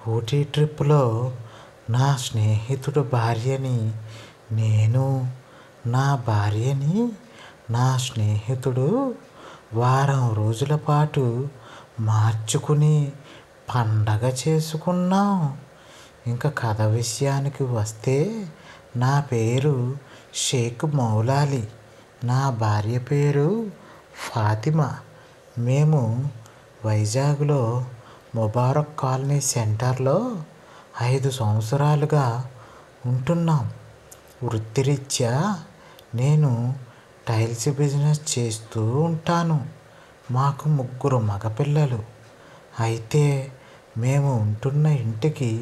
ఊటీ ట్రిప్లో నా స్నేహితుడు భార్యని నేను, నా భార్యని నా స్నేహితుడు వారం రోజుల పాటు మార్చుకుని పండగ చేసుకున్నాం. ఇంకా కథ విషయానికి వస్తే, నా పేరు షేక్ మౌలాలి, నా భార్య పేరు ఫాతిమా. మేము వైజాగ్లో ముబారక్ కాలనీ సెంటర్లో 5 సంవత్సరాలుగా ఉంటున్నాం. వృత్తిరీత్యా నేను టైల్స్ బిజినెస్ చేస్తూ ఉంటాను. మాకు 3 మగపిల్లలు. అయితే మేము ఉంటున్న ఇంటికి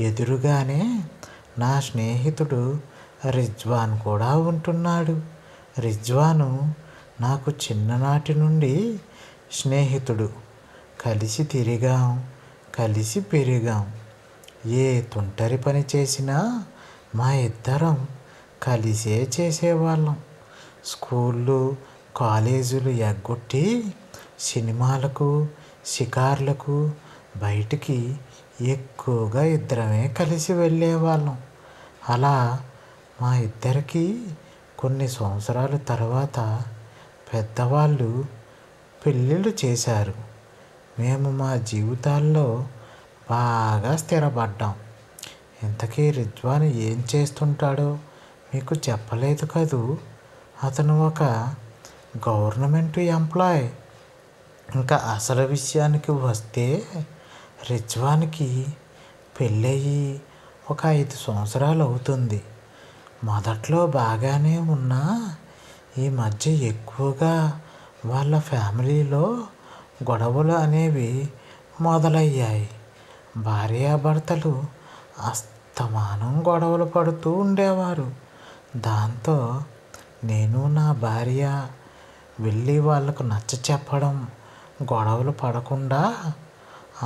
ఎదురుగానే నా స్నేహితుడు రిజ్వాన్ కూడా ఉంటున్నాడు. రిజ్వాను నాకు చిన్ననాటి నుండి స్నేహితుడు. కలిసి తిరిగాం, కలిసి పెరిగాం. ఏ తుంటరి పని చేసినా మా ఇద్దరం కలిసే చేసేవాళ్ళం. స్కూళ్ళు, కాలేజీలు ఎగ్గొట్టి సినిమాలకు, షికార్లకు బయటికి ఎక్కువగా ఇద్దరమే కలిసి వెళ్ళేవాళ్ళం. అలా మా ఇద్దరికి కొన్ని సంవత్సరాల తర్వాత పెద్దవాళ్ళు పెళ్ళిళ్ళు చేశారు. మేము మా జీవితాల్లో బాగా స్థిరపడ్డాం. ఇంతకీ రిజ్వాన్ ఏం చేస్తుంటాడో మీకు చెప్పలేదు కదూ. అతను ఒక గవర్నమెంట్ ఎంప్లాయ్. ఇంకా అసలు విషయానికి వస్తే, రిజ్వాన్కి పెళ్ళయి ఒక 5 సంవత్సరాలు అవుతుంది. మొదట్లో బాగానే ఉన్నా ఈ మధ్య ఎక్కువగా వాళ్ళ ఫ్యామిలీలో గొడవలు అనేవి మొదలయ్యాయి. భార్యాభర్తలు అస్తమానం గొడవలు పడుతూ ఉండేవారు. దాంతో నేను, నా భార్య వెళ్ళి వాళ్ళకు నచ్చ చెప్పడం, గొడవలు పడకుండా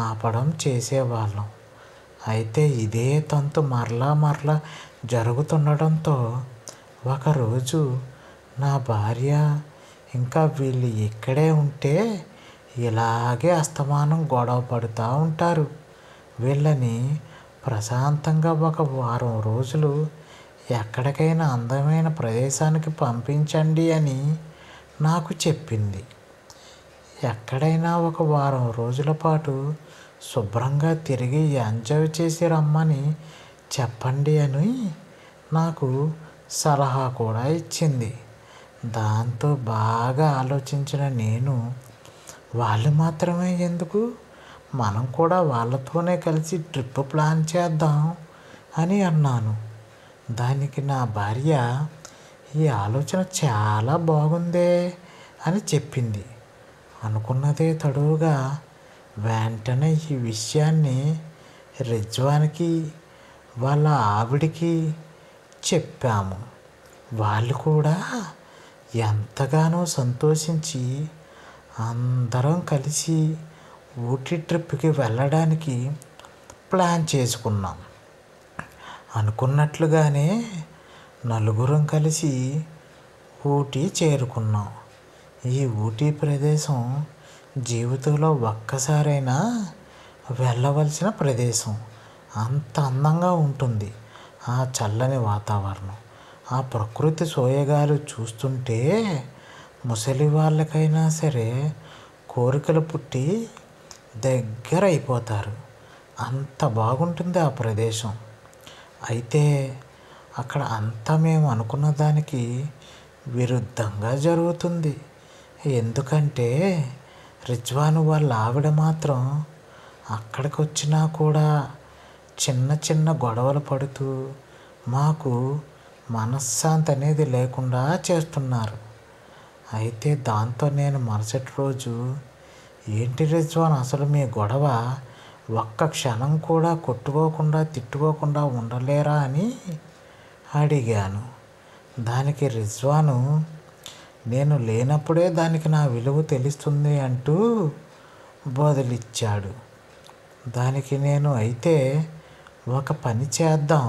ఆపడం చేసేవాళ్ళం. అయితే ఇదే తంతు మరలా జరుగుతుండడంతో ఒకరోజు నా భార్య, ఇంకా వీళ్ళు ఇక్కడే ఉంటే ఇలాగే అస్తమానం గొడవ పడుతూ ఉంటారు, వీళ్ళని ప్రశాంతంగా ఒక వారం రోజులు ఎక్కడికైనా అందమైన ప్రదేశానికి పంపించండి అని నాకు చెప్పింది. ఎక్కడైనా ఒక వారం రోజుల పాటు శుభ్రంగా తిరిగి ఎంజాయ్ చేసి రమ్మని చెప్పండి అని నాకు సలహా కూడా ఇచ్చింది. దాంతో బాగా ఆలోచించిన నేను, వాళ్ళు మాత్రమే ఎందుకు, మనం కూడా వాళ్ళతోనే కలిసి ట్రిప్ ప్లాన్ చేద్దాం అని అన్నాను. దానికి నా భార్య, ఈ ఆలోచన చాలా బాగుందే అని చెప్పింది. అనుకున్నదే తడువుగా వెంటనే ఈ విషయాన్ని రిజ్వాన్కి, వాళ్ళ ఆవిడికి చెప్పాము. వాళ్ళు కూడా ఎంతగానో సంతోషించి అందరం కలిసి ఊటీ ట్రిప్కి వెళ్ళడానికి ప్లాన్ చేసుకున్నాం. అనుకున్నట్లుగానే నలుగురం కలిసి ఊటీ చేరుకున్నాం. ఈ ఊటీ ప్రదేశం జీవితంలో ఒక్కసారైనా వెళ్ళవలసిన ప్రదేశం. అంత అందంగా ఉంటుంది. ఆ చల్లని వాతావరణం, ఆ ప్రకృతి సోయగాలు చూస్తుంటే ముసలి వాళ్ళకైనా సరే కోరికలు పుట్టి దగ్గర అయిపోతారు. అంత బాగుంటుంది ఆ ప్రదేశం. అయితే అక్కడ అంతా మేము అనుకున్న దానికి విరుద్ధంగా జరుగుతుంది. ఎందుకంటే రిజ్వాన్ వాళ్ళ ఆవిడ మాత్రం అక్కడికి వచ్చినా కూడా చిన్న చిన్న గొడవలు పడుతూ మాకు మనశ్శాంతి అనేది లేకుండా చేస్తున్నారు. అయితే దాంతో నేను మరుసటి రోజు, ఏంటి రిజ్వాన్, అసలు మీ గొడవ ఒక్క క్షణం కూడా కొట్టుకోకుండా తిట్టుకోకుండా ఉండలేరా అని అడిగాను. దానికి రిజ్వాను, నేను లేనప్పుడే దానికి నా విలువ తెలుస్తుంది అంటూ బదులిచ్చాడు. దానికి నేను, అయితే ఒక పని చేద్దాం,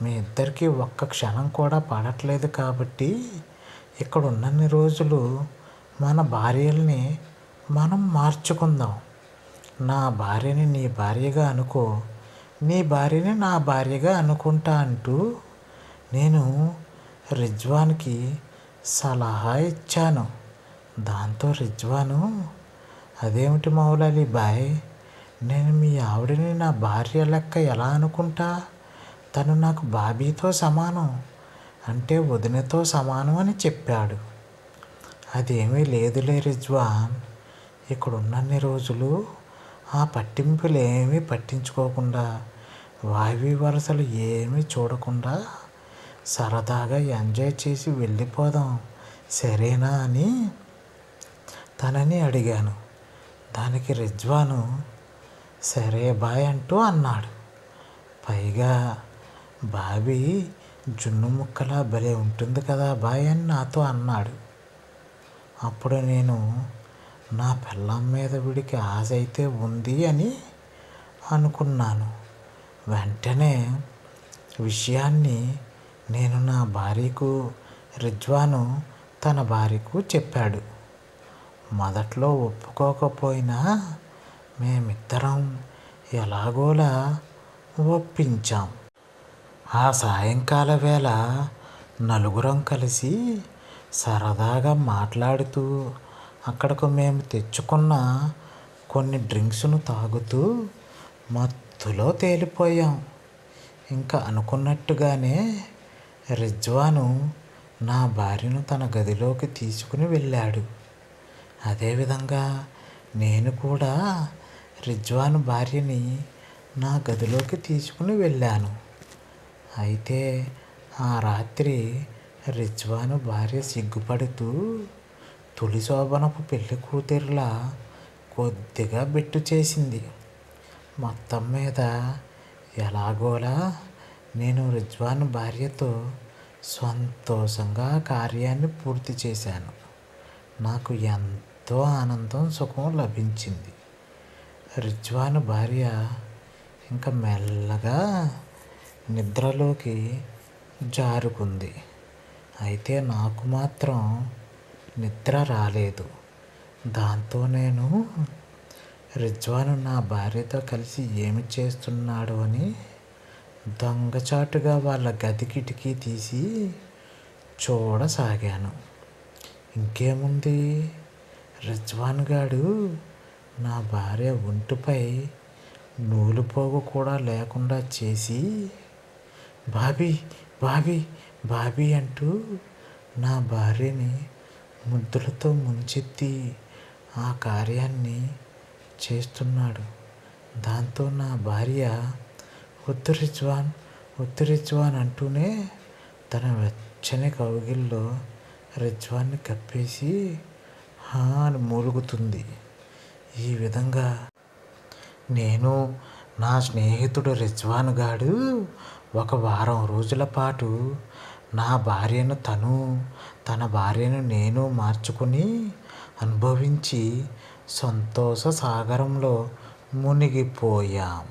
మీ ఇద్దరికీ ఒక్క క్షణం కూడా పడట్లేదు కాబట్టి ఇక్కడ ఉన్నన్ని రోజులు మన భార్యల్ని మనం మార్చుకుందాం. నా భార్యని నీ భార్యగా అనుకో, నీ భార్యని నా భార్యగా అనుకుంటా అంటూ నేను రిజ్వాన్కి సలహా ఇచ్చాను. దాంతో రిజ్వాను, అదేమిటి మౌలాలి బాయ్, నేను మీ ఆవిడని నా భార్య లెక్క ఎలా అనుకుంటా? తను నాకు బాబీతో సమానం, అంటే వదినతో సమానం అని చెప్పాడు. అదేమీ లేదులే రిజ్వాన్, ఇక్కడున్నన్ని రోజులు ఆ పట్టింపులు ఏమీ పట్టించుకోకుండా, వావి వరసలు ఏమీ చూడకుండా సరదాగా ఎంజాయ్ చేసి వెళ్ళిపోదాం, సరేనా అని తనని అడిగాను. దానికి రిజ్వాను సరే బాయ్ అంటూ అన్నాడు. పైగా బాబీ జున్ను ముక్కలా భలే ఉంటుంది కదా బాయ్ అని నాతో అన్నాడు. అప్పుడు నేను నా పెళ్ళాం మీద వీడికి ఆశ అయితే ఉంది అని అనుకున్నాను. వెంటనే విషయాన్ని నేను నా భార్యకు, రిజ్వాను తన భార్యకు చెప్పాడు. మొదట్లో ఒప్పుకోకపోయినా మేమిద్దరం ఎలాగోలా ఒప్పించాం. ఆ సాయంకాల వేళ నలుగురం కలిసి సరదాగా మాట్లాడుతూ అక్కడకు మేము తెచ్చుకున్న కొన్ని డ్రింక్స్ను తాగుతూ మత్తులో తేలిపోయాం. ఇంకా అనుకున్నట్టుగానే రిజ్వాను నా భార్యను తన గదిలోకి తీసుకుని వెళ్ళాడు. అదేవిధంగా నేను కూడా రిజ్వాను భార్యని నా గదిలోకి తీసుకుని వెళ్ళాను. అయితే ఆ రాత్రి రిజ్వాను భార్య సిగ్గుపడుతూ తొలి శోభనపు పెళ్లి కూతురులా కొద్దిగా బెట్టు చేసింది. మొత్తం మీద ఎలాగోలా నేను రిజ్వాను భార్యతో సంతోషంగా కార్యాన్ని పూర్తి చేశాను. నాకు ఎంతో ఆనందం, సుఖం లభించింది. రిజ్వాను భార్య ఇంకా మెల్లగా నిద్రలోకి జారుకుంది. అయితే నాకు మాత్రం నిద్ర రాలేదు. దాంతో నేను రిజ్వాను నా భార్యతో కలిసి ఏమి చేస్తున్నాడు అని దొంగచాటుగా వాళ్ళ గది కిటికీ తీసి చూడసాగాను. ఇంకేముంది, రిజ్వాన్ గాడు నా భార్య ఒంటిపై నూలుపోగు కూడా లేకుండా చేసి బాబీ బాబీ బాబీ అంటూ నా భార్యని ముద్దులతో ముంచెత్తి ఆ కార్యాన్ని చేస్తున్నాడు. దాంతో నా భార్య వద్దు రిజ్వాన్, వద్దు రిజ్వాన్ అంటూనే తన వెచ్చని కౌగిల్లో రిజ్వాన్ని కప్పేసి హా అని మూలుగుతుంది. ఈ విధంగా నేను, నా స్నేహితుడు రిజ్వాన్ గాడు ఒక వారం రోజుల పాటు నా భార్యను తను, తన భార్యను నేను మార్చుకుని అనుభవించి సంతోష సాగరంలో మునిగిపోయాం.